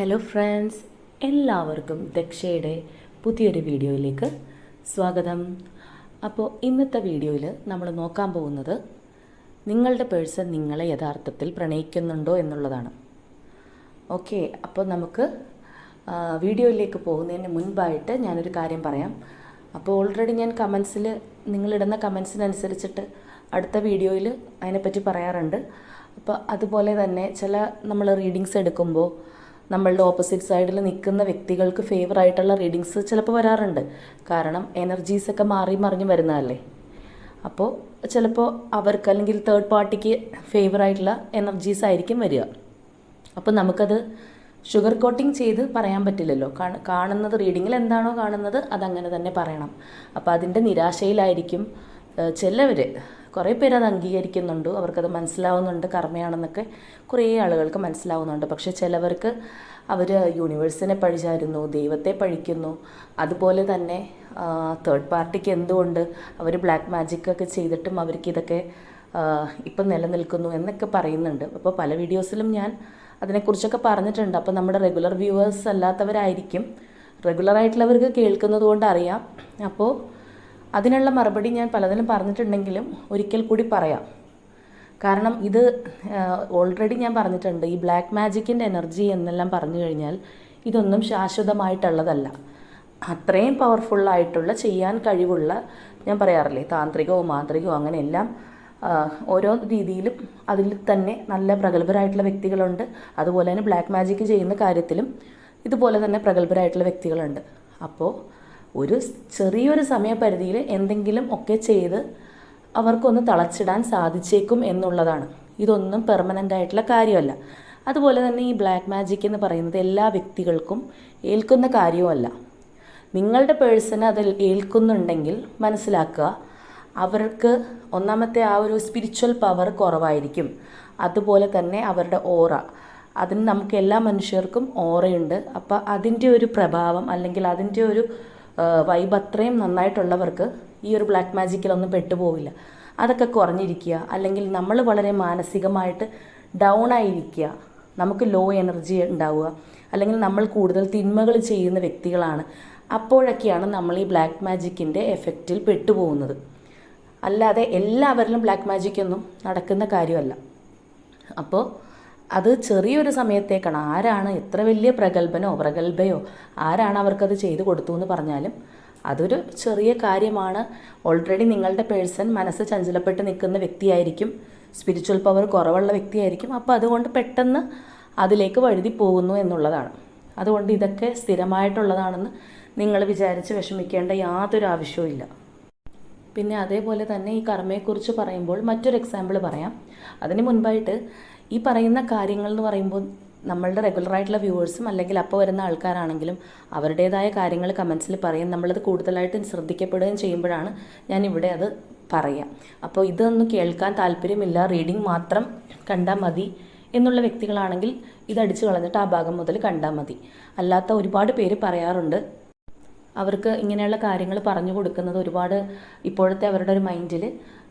Hello friends, എല്ലാവർക്കും ദക്ഷയുടെ പുതിയൊരു വീഡിയോയിലേക്ക് സ്വാഗതം. അപ്പോൾ ഇന്നത്തെ വീഡിയോയിൽ നമ്മൾ നോക്കാൻ പോകുന്നത് നിങ്ങളുടെ പേഴ്സൺ നിങ്ങളെ യഥാർത്ഥത്തിൽ പ്രണയിക്കുന്നുണ്ടോ എന്നുള്ളതാണ്. ഓക്കെ, അപ്പോൾ നമുക്ക് വീഡിയോയിലേക്ക് പോകുന്നതിന് മുൻപായിട്ട് ഞാനൊരു കാര്യം പറയാം. അപ്പോൾ ഓൾറെഡി ഞാൻ കമൻസിൽ നിങ്ങളിടുന്ന കമൻസിനനുസരിച്ചിട്ട് അടുത്ത വീഡിയോയിൽ അതിനെപ്പറ്റി പറയാറുണ്ട്. അപ്പോൾ അതുപോലെ തന്നെ നമ്മൾ റീഡിങ്സ് എടുക്കുമ്പോൾ നമ്മളുടെ ഓപ്പോസിറ്റ് സൈഡിൽ നിൽക്കുന്ന വ്യക്തികൾക്ക് ഫേവറായിട്ടുള്ള റീഡിങ്സ് ചിലപ്പോൾ വരാറുണ്ട്. കാരണം എനർജീസൊക്കെ മാറി മറിഞ്ഞ് വരുന്നതല്ലേ. അപ്പോൾ ചിലപ്പോൾ അവർക്ക് അല്ലെങ്കിൽ തേർഡ് പാർട്ടിക്ക് ഫേവറായിട്ടുള്ള എനർജീസ് ആയിരിക്കും വരിക. അപ്പോൾ നമുക്കത് ഷുഗർ കോട്ടിങ് ചെയ്ത് പറയാൻ പറ്റില്ലല്ലോ. കാണുന്നത് റീഡിങ്ങിൽ എന്താണോ കാണുന്നത് അതങ്ങനെ തന്നെ പറയണം. അപ്പോൾ അതിൻ്റെ നിരാശയിലായിരിക്കും ചിലവർ. കുറേ പേര് അത് അംഗീകരിക്കുന്നുണ്ട്, അവർക്കത് മനസ്സിലാവുന്നുണ്ട്, കർമ്മയാണെന്നൊക്കെ കുറേ ആളുകൾക്ക് മനസ്സിലാവുന്നുണ്ട്. പക്ഷേ ചിലവർക്ക് അവർ യൂണിവേഴ്സിനെ പഴിചാരുന്നു, ദൈവത്തെ പഴിക്കുന്നു. അതുപോലെ തന്നെ തേർഡ് പാർട്ടിക്ക് എന്തുകൊണ്ട് അവർ ബ്ലാക്ക് മാജിക്കൊക്കെ ചെയ്തിട്ടും അവർക്ക് ഇതൊക്കെ ഇപ്പം നിലനിൽക്കുന്നു എന്നൊക്കെ പറയുന്നുണ്ട്. അപ്പോൾ പല വീഡിയോസിലും ഞാൻ അതിനെക്കുറിച്ചൊക്കെ പറഞ്ഞിട്ടുണ്ട്. അപ്പോൾ നമ്മുടെ റെഗുലർ വ്യൂവേഴ്സ് അല്ലാത്തവരായിരിക്കും, റെഗുലറായിട്ടുള്ളവർക്ക് കേൾക്കുന്നത് കൊണ്ട് അറിയാം. അപ്പോൾ അതിനുള്ള മറുപടി ഞാൻ പലതിലും പറഞ്ഞിട്ടുണ്ടെങ്കിലും ഒരിക്കൽ കൂടി പറയാം. കാരണം ഇത് ഓൾറെഡി ഞാൻ പറഞ്ഞിട്ടുണ്ട്, ഈ ബ്ലാക്ക് മാജിക്കിൻ്റെ എനർജി എന്നെല്ലാം പറഞ്ഞു കഴിഞ്ഞാൽ ഇതൊന്നും ശാശ്വതമായിട്ടുള്ളതല്ല. അത്രയും പവർഫുള്ളായിട്ടുള്ള ചെയ്യാൻ കഴിവുള്ള, ഞാൻ പറയാറില്ലേ, താന്ത്രികവും മാന്ത്രികവും അങ്ങനെയെല്ലാം ഓരോ രീതിയിലും അതിൽ തന്നെ നല്ല പ്രഗത്ഭരായിട്ടുള്ള വ്യക്തികളുണ്ട്. അതുപോലെ തന്നെ ബ്ലാക്ക് മാജിക്ക് ചെയ്യുന്ന കാര്യത്തിലും ഇതുപോലെ തന്നെ പ്രഗത്ഭരായിട്ടുള്ള വ്യക്തികളുണ്ട്. അപ്പോൾ ഒരു ചെറിയൊരു സമയപരിധിയിൽ എന്തെങ്കിലും ഒക്കെ ചെയ്ത് അവർക്കൊന്ന് തളച്ചിടാൻ സാധിച്ചേക്കും എന്നുള്ളതാണ്. ഇതൊന്നും പെർമനൻ്റ് ആയിട്ടുള്ള കാര്യമല്ല. അതുപോലെ തന്നെ ഈ ബ്ലാക്ക് മാജിക് എന്ന് പറയുന്നത് എല്ലാ വ്യക്തികൾക്കും ഏൽക്കുന്ന കാര്യവുമല്ല. നിങ്ങളുടെ പേഴ്സണ് അതിൽ ഏൽക്കുന്നുണ്ടെങ്കിൽ മനസ്സിലാക്കുക, അവർക്ക് ഒന്നാമത്തെ ആ ഒരു സ്പിരിച്വൽ പവർ കുറവായിരിക്കും. അതുപോലെ തന്നെ അവരുടെ ഓറ, അതിന് നമുക്ക് എല്ലാ മനുഷ്യർക്കും ഓറയുണ്ട്. അപ്പോൾ അതിൻ്റെ ഒരു പ്രഭാവം അല്ലെങ്കിൽ അതിൻ്റെ ഒരു വൈബ് അത്രയും നന്നായിട്ടുള്ളവർക്ക് ഈ ഒരു ബ്ലാക്ക് മാജിക്കിലൊന്നും പെട്ടുപോകില്ല. അതൊക്കെ കുറഞ്ഞിരിക്കുക, അല്ലെങ്കിൽ നമ്മൾ വളരെ മാനസികമായിട്ട് ഡൗൺ ആയിരിക്കുക, നമുക്ക് ലോ എനർജി ഉണ്ടാവുക, അല്ലെങ്കിൽ നമ്മൾ കൂടുതൽ തിന്മകൾ ചെയ്യുന്ന വ്യക്തികളാണ്, അപ്പോഴൊക്കെയാണ് നമ്മൾ ഈ ബ്ലാക്ക് മാജിക്കിൻ്റെ എഫക്റ്റിൽ പെട്ടുപോകുന്നത്. അല്ലാതെ എല്ലാവരിലും ബ്ലാക്ക് മാജിക്കൊന്നും നടക്കുന്ന കാര്യമല്ല. അപ്പോൾ അത് ചെറിയൊരു സമയത്തേക്കാണ്. ആരാണ് എത്ര വലിയ പ്രഗത്ഭയോ ആരാണ് അവർക്കത് ചെയ്തു കൊടുത്തു എന്ന് പറഞ്ഞാലും അതൊരു ചെറിയ കാര്യമാണ്. ഓൾറെഡി നിങ്ങളുടെ പേഴ്സൺ മനസ്സ് ചഞ്ചലപ്പെട്ട് നിൽക്കുന്ന വ്യക്തിയായിരിക്കും, സ്പിരിച്വൽ പവർ കുറവുള്ള വ്യക്തിയായിരിക്കും. അപ്പോൾ അതുകൊണ്ട് പെട്ടെന്ന് അതിലേക്ക് വഴുതി പോകുന്നു എന്നുള്ളതാണ്. അതുകൊണ്ട് ഇതൊക്കെ സ്ഥിരമായിട്ടുള്ളതാണെന്ന് നിങ്ങൾ വിചാരിച്ച് വിഷമിക്കേണ്ട യാതൊരു ആവശ്യവും ഇല്ല. പിന്നെ അതേപോലെ തന്നെ ഈ കർമ്മയെക്കുറിച്ച് പറയുമ്പോൾ മറ്റൊരു എക്സാമ്പിൾ പറയാം. അതിന് മുൻപായിട്ട് ഈ പറയുന്ന കാര്യങ്ങൾ എന്ന് പറയുമ്പോൾ നമ്മളുടെ റെഗുലറായിട്ടുള്ള വ്യൂവേഴ്സും അല്ലെങ്കിൽ അപ്പോൾ വരുന്ന ആൾക്കാരാണെങ്കിലും അവരുടേതായ കാര്യങ്ങൾ കമൻസിൽ പറയും. നമ്മളത് കൂടുതലായിട്ട് ശ്രദ്ധിക്കപ്പെടുകയും ചെയ്യുമ്പോഴാണ് ഞാനിവിടെ അത് പറയാം. അപ്പോൾ ഇതൊന്നും കേൾക്കാൻ താല്പര്യമില്ല, റീഡിങ് മാത്രം കണ്ടാൽ മതി എന്നുള്ള വ്യക്തികളാണെങ്കിൽ ഇതടിച്ചു കളഞ്ഞിട്ട് ആ ഭാഗം മുതൽ കണ്ടാൽ മതി. അല്ലാത്ത ഒരുപാട് പേര് പറയാറുണ്ട്, അവർക്ക് ഇങ്ങനെയുള്ള കാര്യങ്ങൾ പറഞ്ഞു കൊടുക്കുന്നത് ഒരുപാട് ഇപ്പോഴത്തെ അവരുടെ ഒരു മൈൻഡിൽ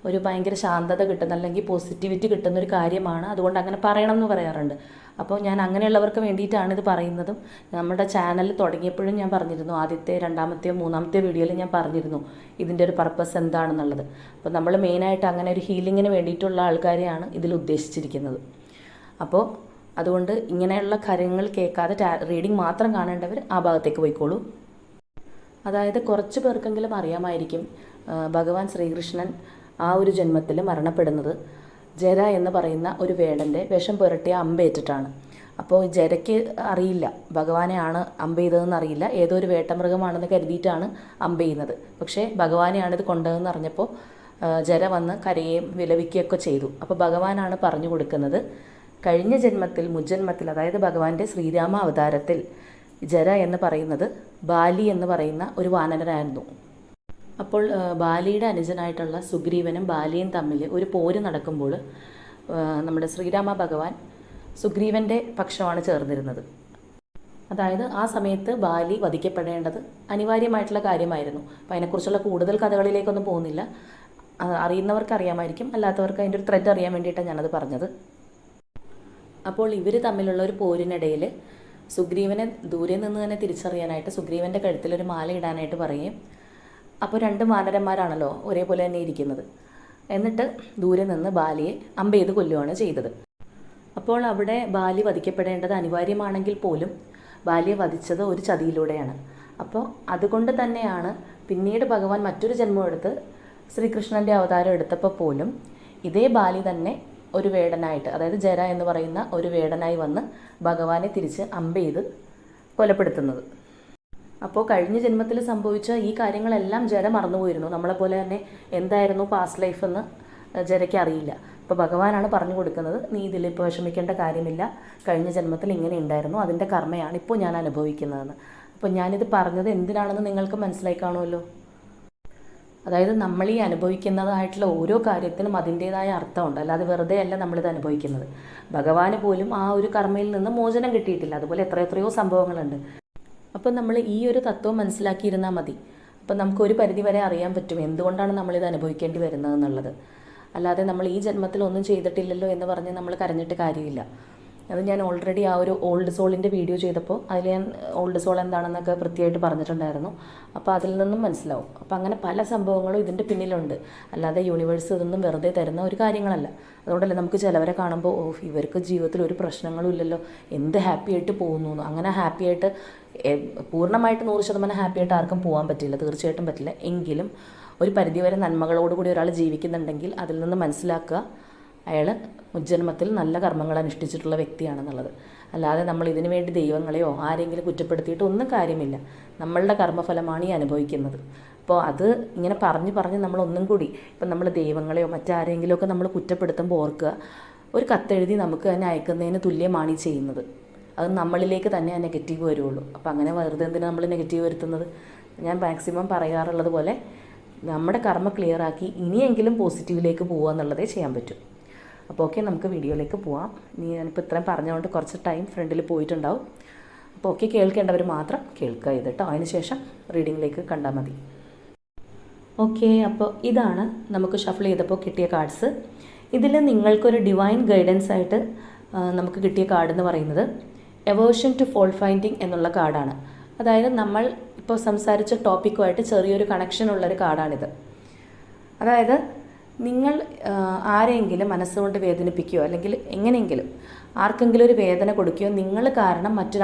ഒരു ഭയങ്കര ശാന്തത കിട്ടുന്ന അല്ലെങ്കിൽ പോസിറ്റിവിറ്റി കിട്ടുന്നൊരു കാര്യമാണ്, അതുകൊണ്ട് അങ്ങനെ പറയണം എന്ന് പറയാറുണ്ട്. അപ്പോൾ ഞാൻ അങ്ങനെയുള്ളവർക്ക് വേണ്ടിയിട്ടാണ് ഇത് പറയുന്നതും. നമ്മുടെ ചാനൽ തുടങ്ങിയപ്പോഴും ഞാൻ പറഞ്ഞിരുന്നു, ആദ്യത്തെ രണ്ടാമത്തെയോ മൂന്നാമത്തെയോ വീഡിയോയിൽ ഞാൻ പറഞ്ഞിരുന്നു ഇതിൻ്റെ ഒരു പർപ്പസ് എന്താണെന്നുള്ളത്. അപ്പോൾ നമ്മൾ മെയിനായിട്ട് അങ്ങനെ ഒരു ഹീലിങ്ങിന് വേണ്ടിയിട്ടുള്ള ആൾക്കാരെയാണ് ഇതിൽ ഉദ്ദേശിച്ചിരിക്കുന്നത്. അപ്പോൾ അതുകൊണ്ട് ഇങ്ങനെയുള്ള കാര്യങ്ങൾ കേൾക്കാതെ റീഡിങ് മാത്രം കാണേണ്ടവർ ആ ഭാഗത്തേക്ക് പോയിക്കോളൂ. അതായത് കുറച്ച് പേർക്കെങ്കിലും അറിയാമായിരിക്കും, ഭഗവാൻ ശ്രീകൃഷ്ണൻ ആ ഒരു ജന്മത്തിൽ മരണപ്പെടുന്നത് ജര എന്ന് പറയുന്ന ഒരു വേടൻ്റെ വിഷം പുരട്ടിയ അമ്പേറ്റിട്ടാണ്. അപ്പോൾ ജരയ്ക്ക് അറിയില്ല ഭഗവാനെയാണ് അമ്പ് ചെയ്തതെന്ന് അറിയില്ല, ഏതോ ഒരു വേട്ടമൃഗമാണെന്ന് കരുതിയിട്ടാണ് അമ്പ് ചെയ്യുന്നത്. പക്ഷേ ഭഗവാനെയാണിത് കൊണ്ടതെന്ന് അറിഞ്ഞപ്പോൾ ജര വന്ന് കരയുകയും വിലപിക്കുകയൊക്കെ ചെയ്തു. അപ്പോൾ ഭഗവാനാണ് പറഞ്ഞു കൊടുക്കുന്നത്, കഴിഞ്ഞ ജന്മത്തിൽ മുജ്ജന്മത്തിൽ, അതായത് ഭഗവാന്റെ ശ്രീരാമ അവതാരത്തിൽ ജര എന്ന് പറയുന്നത് ബാലി എന്ന് പറയുന്ന ഒരു വാനരനായിരുന്നു. അപ്പോൾ ബാലിയുടെ അനുജനായിട്ടുള്ള സുഗ്രീവനും ബാലിയും തമ്മിൽ ഒരു പോര് നടക്കുമ്പോൾ നമ്മുടെ ശ്രീരാമ ഭഗവാൻ സുഗ്രീവൻ്റെ പക്ഷമാണ് ചേർന്നിരുന്നത്. അതായത് ആ സമയത്ത് ബാലി വധിക്കപ്പെടേണ്ടത് അനിവാര്യമായിട്ടുള്ള കാര്യമായിരുന്നു. അപ്പോൾ അതിനെക്കുറിച്ചുള്ള കൂടുതൽ കഥകളിലേക്കൊന്നും പോകുന്നില്ല, അറിയുന്നവർക്ക് അറിയാമായിരിക്കും, അല്ലാത്തവർക്ക് അതിൻ്റെ ഒരു ത്രെഡ് അറിയാൻ വേണ്ടിയിട്ടാണ് ഞാനത് പറഞ്ഞത്. അപ്പോൾ ഇവർ തമ്മിലുള്ള ഒരു പോരിനിടയിൽ സുഗ്രീവനെ ദൂരെ നിന്ന് തന്നെ തിരിച്ചറിയാനായിട്ട് സുഗ്രീവൻ്റെ കഴുത്തിലൊരു മാല ഇടാനായിട്ട് പറയുകയും, അപ്പോൾ 2 വാനരന്മാരാണല്ലോ ഒരേപോലെ തന്നെ ഇരിക്കുന്നത്. എന്നിട്ട് ദൂരെ നിന്ന് ബാലിയെ അമ്പെയ്ത് കൊല്ലുകയാണ് ചെയ്തത്. അപ്പോൾ അവിടെ ബാലി വധിക്കപ്പെടേണ്ടത് അനിവാര്യമാണെങ്കിൽ പോലും ബാലിയെ വധിച്ചത് ഒരു ചതിയിലൂടെയാണ്. അപ്പോൾ അതുകൊണ്ട് തന്നെയാണ് പിന്നീട് ഭഗവാൻ മറ്റൊരു ജന്മം എടുത്ത് ശ്രീകൃഷ്ണൻ്റെ അവതാരം എടുത്തപ്പോൾ പോലും ഇതേ ബാലി തന്നെ ഒരു വേടനായിട്ട്, അതായത് ജര എന്ന് പറയുന്ന ഒരു വേടനായി വന്ന് ഭഗവാനെ തിരിച്ച് അമ്പെയ്ത് കൊലപ്പെടുത്തുന്നത്. അപ്പോൾ കഴിഞ്ഞ ജന്മത്തിൽ സംഭവിച്ച ഈ കാര്യങ്ങളെല്ലാം ജര മറന്നുപോയിരുന്നു. നമ്മളെപ്പോലെ തന്നെ എന്തായിരുന്നു പാസ്റ്റ് ലൈഫ് എന്ന് ജരയ്ക്ക് അറിയില്ല. അപ്പോൾ ഭഗവാനാണ് പറഞ്ഞു കൊടുക്കുന്നത്, നീ ഇതിലിപ്പോൾ വിഷമിക്കേണ്ട കാര്യമില്ല, കഴിഞ്ഞ ജന്മത്തിൽ ഇങ്ങനെ ഉണ്ടായിരുന്നു, അതിൻ്റെ കർമ്മയാണ് ഇപ്പോൾ ഞാൻ അനുഭവിക്കുന്നതെന്ന്. അപ്പോൾ ഞാനിത് പറഞ്ഞത് എന്തിനാണെന്ന് നിങ്ങൾക്ക് മനസ്സിലായി കാണുമല്ലോ. അതായത് നമ്മൾ ഈ അനുഭവിക്കുന്നതായിട്ടുള്ള ഓരോ കാര്യത്തിനും അതിൻ്റേതായ അർത്ഥമുണ്ട്, അല്ലാതെ വെറുതെ അല്ല നമ്മളിത് അനുഭവിക്കുന്നത്. ഭഗവാന് പോലും ആ ഒരു കർമ്മയിൽ നിന്ന് മോചനം കിട്ടിയിട്ടില്ല. അതുപോലെ എത്രയോ സംഭവങ്ങളുണ്ട്. അപ്പോൾ നമ്മൾ ഈ ഒരു തത്വം മനസ്സിലാക്കിയിരുന്നാൽ മതി. അപ്പം നമുക്ക് ഒരു പരിധി വരെ അറിയാൻ പറ്റും എന്തുകൊണ്ടാണ് നമ്മളിത് അനുഭവിക്കേണ്ടി വരുന്നത് എന്നുള്ളത്. അല്ലാതെ നമ്മൾ ഈ ജന്മത്തിൽ ഒന്നും ചെയ്തിട്ടില്ലല്ലോ എന്ന് പറഞ്ഞ് നമ്മൾ കരഞ്ഞിട്ട് കാര്യമില്ല. അത് ഞാൻ ഓൾറെഡി ആ ഒരു ഓൾഡ് സോളിൻ്റെ വീഡിയോ ചെയ്തപ്പോൾ അതിൽ ഞാൻ ഓൾഡ് സോൾ എന്താണെന്നൊക്കെ വൃത്തിയായിട്ട് പറഞ്ഞിട്ടുണ്ടായിരുന്നു. അപ്പോൾ അതിൽ നിന്നും മനസ്സിലാവും. അപ്പോൾ അങ്ങനെ പല സംഭവങ്ങളും ഇതിൻ്റെ പിന്നിലുണ്ട്. അല്ലാതെ യൂണിവേഴ്സ് ഇതൊന്നും വെറുതെ തരുന്ന ഒരു കാര്യങ്ങളല്ല. അതുകൊണ്ടല്ലേ നമുക്ക് ചിലവരെ കാണുമ്പോൾ ഇവർക്ക് ജീവിതത്തിൽ ഒരു പ്രശ്നങ്ങളും ഇല്ലല്ലോ, എന്ത് ഹാപ്പി ആയിട്ട് പോകുന്നു. അങ്ങനെ ഹാപ്പി ആയിട്ട് പൂർണ്ണമായിട്ട് 100% ഹാപ്പി ആയിട്ട് ആർക്കും പോകാൻ പറ്റില്ല, തീർച്ചയായിട്ടും പറ്റില്ല. എങ്കിലും ഒരു പരിധിവരെ നന്മകളോടുകൂടി ഒരാൾ ജീവിക്കുന്നുണ്ടെങ്കിൽ അതിൽ നിന്ന് മനസ്സിലാക്കുക അയാൾ മുജ്ജന്മത്തിൽ നല്ല കർമ്മങ്ങൾ അനുഷ്ഠിച്ചിട്ടുള്ള വ്യക്തിയാണെന്നുള്ളത്. അല്ലാതെ നമ്മൾ ഇതിനു വേണ്ടി ദൈവങ്ങളെയോ ആരെങ്കിലും കുറ്റപ്പെടുത്തിയിട്ട് ഒന്നും കാര്യമില്ല. നമ്മളുടെ കർമ്മഫലമാണ് ഈ അനുഭവിക്കുന്നത്. അപ്പോൾ അത് ഇങ്ങനെ പറഞ്ഞ് നമ്മളൊന്നും കൂടി ഇപ്പം നമ്മൾ ദൈവങ്ങളെയോ മറ്റാരെങ്കിലുമൊക്കെ നമ്മൾ കുറ്റപ്പെടുത്തുമ്പോൾ ഓർക്കുക, ഒരു കത്തെഴുതി നമുക്ക് തന്നെ അയക്കുന്നതിന് തുല്യമാണ് ഈ ചെയ്യുന്നത്. അത് നമ്മളിലേക്ക് തന്നെ ആ നെഗറ്റീവ് വരുള്ളൂ. അപ്പോൾ അങ്ങനെ വെറുതെ എന്തിനാണ് നമ്മൾ നെഗറ്റീവ് വരുത്തുന്നത്? ഞാൻ മാക്സിമം പറയാറുള്ളത് പോലെ നമ്മുടെ കർമ്മ ക്ലിയറാക്കി ഇനിയെങ്കിലും പോസിറ്റീവിലേക്ക് പോകുക എന്നുള്ളതേ ചെയ്യാൻ പറ്റും. അപ്പോൾ ഓക്കെ, നമുക്ക് വീഡിയോയിലേക്ക് പോവാം. ഞാനിപ്പോൾ ഇത്രയും പറഞ്ഞുകൊണ്ട് കുറച്ച് ടൈം ഫ്രണ്ടിൽ പോയിട്ടുണ്ടാവും. അപ്പോൾ ഓക്കെ, കേൾക്കേണ്ടവർ മാത്രം കേൾക്കുക ഇത് കേട്ടോ. അതിനുശേഷം റീഡിങ്ങിലേക്ക് കണ്ടാൽ മതി. ഓക്കെ, അപ്പോൾ ഇതാണ് നമുക്ക് ഷഫിൾ ചെയ്തപ്പോൾ കിട്ടിയ കാർഡ്സ്. ഇതിൽ നിങ്ങൾക്കൊരു ഡിവൈൻ ഗൈഡൻസ് ആയിട്ട് നമുക്ക് കിട്ടിയ കാർഡ് എന്ന് പറയുന്നത് എവേർഷൻ ടു ഫോൾട്ട് ഫൈൻഡിങ് എന്നുള്ള കാർഡാണ്. അതായത് നമ്മൾ ഇപ്പോൾ സംസാരിച്ച ടോപ്പിക്കുമായിട്ട് ചെറിയൊരു കണക്ഷൻ ഉള്ളൊരു കാർഡാണിത്. അതായത് നിങ്ങൾ ആരെങ്കിലും മനസ്സുകൊണ്ട് വേദനിപ്പിക്കുകയോ അല്ലെങ്കിൽ എങ്ങനെയെങ്കിലും ആർക്കെങ്കിലും ഒരു വേദന കൊടുക്കുകയോ നിങ്ങൾ കാരണം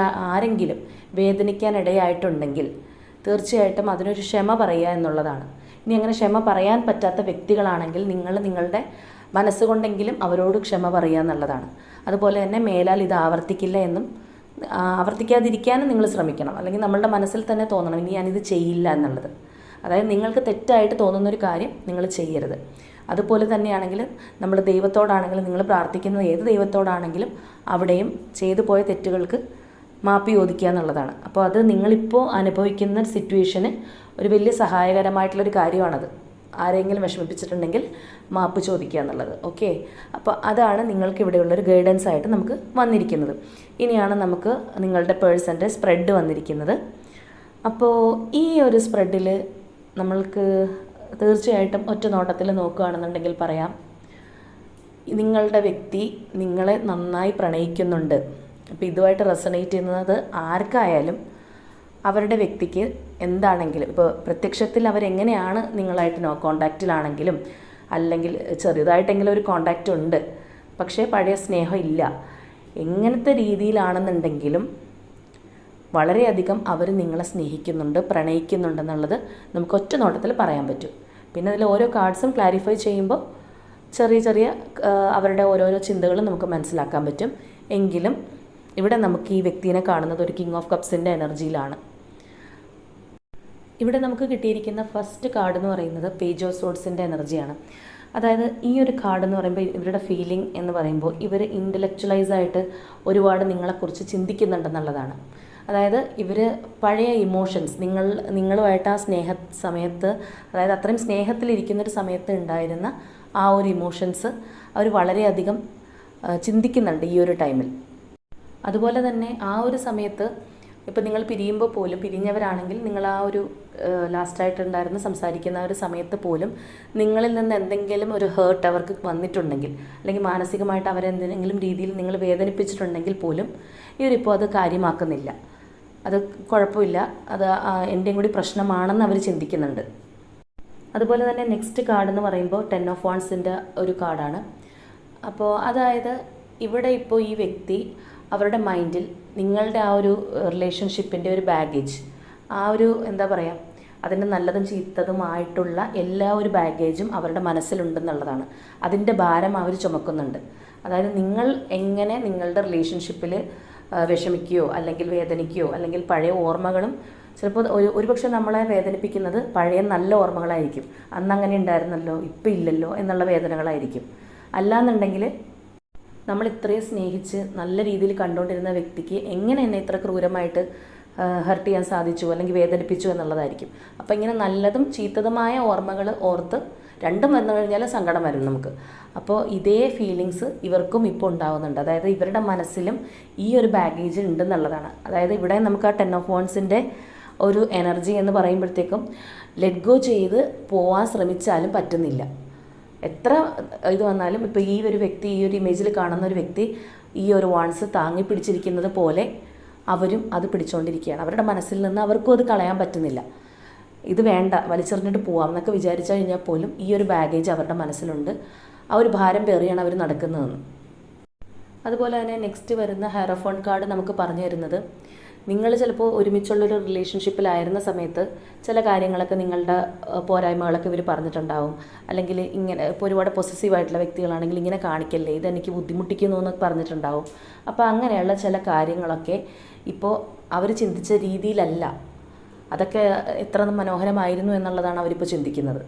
ആരെങ്കിലും വേദനിക്കാനിടയായിട്ടുണ്ടെങ്കിൽ തീർച്ചയായിട്ടും അതിനൊരു ക്ഷമ പറയുക എന്നുള്ളതാണ്. ഇനി അങ്ങനെ ക്ഷമ പറയാൻ പറ്റാത്ത വ്യക്തികളാണെങ്കിൽ നിങ്ങൾ നിങ്ങളുടെ മനസ്സുകൊണ്ടെങ്കിലും അവരോട് ക്ഷമ പറയുക എന്നുള്ളതാണ്. അതുപോലെ തന്നെ മേലാൽ ഇത് ആവർത്തിക്കില്ല എന്നും ആവർത്തിക്കാതിരിക്കാനും നിങ്ങൾ ശ്രമിക്കണം. അല്ലെങ്കിൽ നമ്മളുടെ മനസ്സിൽ തന്നെ തോന്നണം ഇനി ഞാനിത് ചെയ്യില്ല എന്നുള്ളത്. അതായത് നിങ്ങൾക്ക് തെറ്റായിട്ട് തോന്നുന്നൊരു കാര്യം നിങ്ങൾ ചെയ്യരുത്. അതുപോലെ തന്നെയാണെങ്കിലും നമ്മൾ ദൈവത്തോടാണെങ്കിലും നിങ്ങൾ പ്രാർത്ഥിക്കുന്നത് ഏത് ദൈവത്തോടാണെങ്കിലും അവിടെയും ചെയ്തു പോയ തെറ്റുകൾക്ക് മാപ്പ് ചോദിക്കുക എന്നുള്ളതാണ്. അപ്പോൾ അത് നിങ്ങളിപ്പോൾ അനുഭവിക്കുന്ന സിറ്റുവേഷന് ഒരു വലിയ സഹായകരമായിട്ടുള്ളൊരു കാര്യമാണത്. ആരെങ്കിലും വിഷമിപ്പിച്ചിട്ടുണ്ടെങ്കിൽ മാപ്പ് ചോദിക്കുക എന്നുള്ളത്. ഓക്കെ, അപ്പോൾ അതാണ് നിങ്ങൾക്ക് ഇവിടെയുള്ളൊരു ഗൈഡൻസ് ആയിട്ട് നമുക്ക് വന്നിരിക്കുന്നത്. ഇനിയാണ് നമുക്ക് നിങ്ങളുടെ പേഴ്സൻ്റെ സ്പ്രെഡ് വന്നിരിക്കുന്നത്. അപ്പോൾ ഈ ഒരു സ്പ്രെഡിൽ നമ്മൾക്ക് തീർച്ചയായിട്ടും ഒറ്റ നോട്ടത്തിൽ നോക്കുകയാണെന്നുണ്ടെങ്കിൽ പറയാം, നിങ്ങളുടെ വ്യക്തി നിങ്ങളെ നന്നായി പ്രണയിക്കുന്നുണ്ട്. അപ്പോൾ ഇതുമായിട്ട് റെസണേറ്റ് ചെയ്യുന്നത് ആർക്കായാലും അവരുടെ വ്യക്തിക്ക് എന്താണെങ്കിലും, ഇപ്പോൾ പ്രത്യക്ഷത്തിൽ അവരെങ്ങനെയാണ് നിങ്ങളായിട്ട് കോണ്ടാക്റ്റിലാണെങ്കിലും അല്ലെങ്കിൽ ചെറുതായിട്ടെങ്കിലും ഒരു കോണ്ടാക്റ്റ് ഉണ്ട്, പക്ഷേ പഴയ സ്നേഹം ഇല്ല, എങ്ങനത്തെ രീതിയിലാണെന്നുണ്ടെങ്കിലും വളരെയധികം അവർ നിങ്ങളെ സ്നേഹിക്കുന്നുണ്ട്, പ്രണയിക്കുന്നുണ്ടെന്നുള്ളത് നമുക്ക് ഒറ്റ നോട്ടത്തിൽ പറയാൻ പറ്റും. പിന്നെ അതിൽ ഓരോ കാർഡ്സും ക്ലാരിഫൈ ചെയ്യുമ്പോൾ ചെറിയ അവരുടെ ഓരോരോ ചിന്തകളും നമുക്ക് മനസ്സിലാക്കാൻ പറ്റും. എങ്കിലും ഇവിടെ നമുക്ക് ഈ വ്യക്തിയെ കാണുന്നത് ഒരു കിങ് ഓഫ് കപ്സിൻ്റെ എനർജിയിലാണ്. ഇവിടെ നമുക്ക് കിട്ടിയിരിക്കുന്ന ഫസ്റ്റ് കാർഡ് എന്ന് പറയുന്നത് പേജ് ഓഫ് സോഡ്സിൻ്റെ എനർജിയാണ്. അതായത് ഈ ഒരു കാർഡ് എന്ന് പറയുമ്പോൾ ഇവരുടെ ഫീലിംഗ് എന്ന് പറയുമ്പോൾ ഇവർ ഇൻ്റലക്ച്വലൈസായിട്ട് ഒരുപാട് നിങ്ങളെക്കുറിച്ച് ചിന്തിക്കുന്നുണ്ടെന്നുള്ളതാണ്. അതായത് ഇവർ പഴയ ഇമോഷൻസ് നിങ്ങളുമായിട്ട് ആ സമയത്ത്, അതായത് അത്രയും സ്നേഹത്തിലിരിക്കുന്നൊരു സമയത്ത് ഉണ്ടായിരുന്ന ആ ഒരു ഇമോഷൻസ് അവർ വളരെയധികം ചിന്തിക്കുന്നുണ്ട് ഈ ഒരു ടൈമിൽ. അതുപോലെ തന്നെ ആ ഒരു സമയത്ത് ഇപ്പോൾ നിങ്ങൾ പിരിയുമ്പോൾ പോലും, പിരിഞ്ഞവരാണെങ്കിൽ നിങ്ങൾ ആ ഒരു ലാസ്റ്റായിട്ടുണ്ടായിരുന്ന സംസാരിക്കുന്ന ഒരു സമയത്ത് പോലും നിങ്ങളിൽ നിന്ന് എന്തെങ്കിലും ഒരു ഹേർട്ട് അവർക്ക് വന്നിട്ടുണ്ടെങ്കിൽ, അല്ലെങ്കിൽ മാനസികമായിട്ട് അവരെന്തെങ്കിലും രീതിയിൽ നിങ്ങൾ വേദനിപ്പിച്ചിട്ടുണ്ടെങ്കിൽ പോലും ഇവരിപ്പോൾ അത് കാര്യമാക്കുന്നില്ല. അത് കുഴപ്പമില്ല, അത് എൻ്റെയും കൂടി പ്രശ്നമാണെന്ന് അവർ ചിന്തിക്കുന്നുണ്ട്. അതുപോലെ തന്നെ നെക്സ്റ്റ് കാർഡ് എന്ന് പറയുമ്പോൾ 10 ഓഫ് വാൺസിൻ്റെ ഒരു കാർഡാണ്. അപ്പോൾ അതായത് ഇവിടെ ഇപ്പോൾ ഈ വ്യക്തി അവരുടെ മൈൻഡിൽ നിങ്ങളുടെ ആ ഒരു റിലേഷൻഷിപ്പിൻ്റെ ഒരു ബാഗേജ്, ആ ഒരു എന്താ പറയുക, അതിൻ്റെ നല്ലതും ചീത്തതുമായിട്ടുള്ള എല്ലാ ഒരു ബാഗേജും അവരുടെ മനസ്സിലുണ്ടെന്നുള്ളതാണ്. അതിൻ്റെ ഭാരം അവർ ചുമക്കുന്നുണ്ട്. അതായത് നിങ്ങൾ എങ്ങനെ നിങ്ങളുടെ റിലേഷൻഷിപ്പിൽ വിഷമിക്കുകയോ അല്ലെങ്കിൽ വേദനിക്കുകയോ, അല്ലെങ്കിൽ പഴയ ഓർമ്മകളും, ചിലപ്പോൾ ഒരുപക്ഷെ നമ്മളെ വേദനിപ്പിക്കുന്നത് പഴയ നല്ല ഓർമ്മകളായിരിക്കും. അന്ന് അങ്ങനെ ഉണ്ടായിരുന്നല്ലോ, ഇപ്പം ഇല്ലല്ലോ എന്നുള്ള വേദനകളായിരിക്കും. അല്ലാന്നുണ്ടെങ്കിൽ നമ്മൾ ഇത്രയും സ്നേഹിച്ച് നല്ല രീതിയിൽ കണ്ടുകൊണ്ടിരുന്ന വ്യക്തിക്ക് എങ്ങനെ എന്നെ ഇത്ര ക്രൂരമായിട്ട് ഹർട്ട് ചെയ്യാൻ സാധിച്ചു അല്ലെങ്കിൽ വേദനിപ്പിച്ചു എന്നുള്ളതായിരിക്കും. അപ്പോൾ ഇങ്ങനെ നല്ലതും ചീത്തതുമായ ഓർമ്മകൾ ഓർത്ത് രണ്ടും വന്നു കഴിഞ്ഞാൽ സങ്കടം വരും നമുക്ക്. അപ്പോൾ ഇതേ ഫീലിങ്സ് ഇവർക്കും ഇപ്പോൾ ഉണ്ടാകുന്നുണ്ട്. അതായത് ഇവരുടെ മനസ്സിലും ഈ ഒരു ബാഗേജ് ഉണ്ടെന്നുള്ളതാണ്. അതായത് ഇവിടെ നമുക്ക് ആ 10 ഓഫ് വാൺസിൻ്റെ ഒരു എനർജി എന്ന് പറയുമ്പോഴത്തേക്കും ലെറ്റ് ഗോ ചെയ്ത് പോവാൻ ശ്രമിച്ചാലും പറ്റുന്നില്ല. എത്ര ഇത് വന്നാലും ഇപ്പോൾ ഈ ഒരു വ്യക്തി, ഈ ഒരു ഇമേജിൽ കാണുന്ന ഒരു വ്യക്തി ഈ ഒരു വാൺസ് താങ്ങി പിടിച്ചിരിക്കുന്നത് പോലെ അവരും അത് പിടിച്ചുകൊണ്ടിരിക്കുകയാണ്. അവരുടെ മനസ്സിൽ നിന്ന് അവർക്കും അത് കളയാൻ പറ്റുന്നില്ല. ഇത് വേണ്ട, വലിച്ചെറിഞ്ഞിട്ട് പോവാം എന്നൊക്കെ വിചാരിച്ചു കഴിഞ്ഞാൽ പോലും ഈ ഒരു ബാഗേജ് അവരുടെ മനസ്സിലുണ്ട്. ആ ഒരു ഭാരം പേറിയാണ് അവർ നടക്കുന്നതെന്ന്. അതുപോലെ തന്നെ നെക്സ്റ്റ് വരുന്ന ഹെറോഫോൺ കാർഡ് നമുക്ക് പറഞ്ഞു തരുന്നത്, നിങ്ങൾ ചിലപ്പോൾ ഒരുമിച്ചുള്ളൊരു റിലേഷൻഷിപ്പിലായിരുന്ന സമയത്ത് ചില കാര്യങ്ങളൊക്കെ നിങ്ങളുടെ പോരായ്മകളൊക്കെ ഇവർ പറഞ്ഞിട്ടുണ്ടാവും. അല്ലെങ്കിൽ ഇങ്ങനെ ഇപ്പോൾ ഒരുപാട് പൊസസീവായിട്ടുള്ള വ്യക്തികളാണെങ്കിൽ ഇങ്ങനെ കാണിക്കല്ലേ, ഇതെനിക്ക് ബുദ്ധിമുട്ടിക്കുന്നു എന്നൊക്കെ പറഞ്ഞിട്ടുണ്ടാവും. അപ്പോൾ അങ്ങനെയുള്ള ചില കാര്യങ്ങളൊക്കെ ഇപ്പോൾ അവർ ചിന്തിച്ച രീതിയിലല്ല. അതൊക്കെ എത്ര മനോഹരമായിരുന്നു എന്നുള്ളതാണ് അവരിപ്പോൾ ചിന്തിക്കുന്നത്.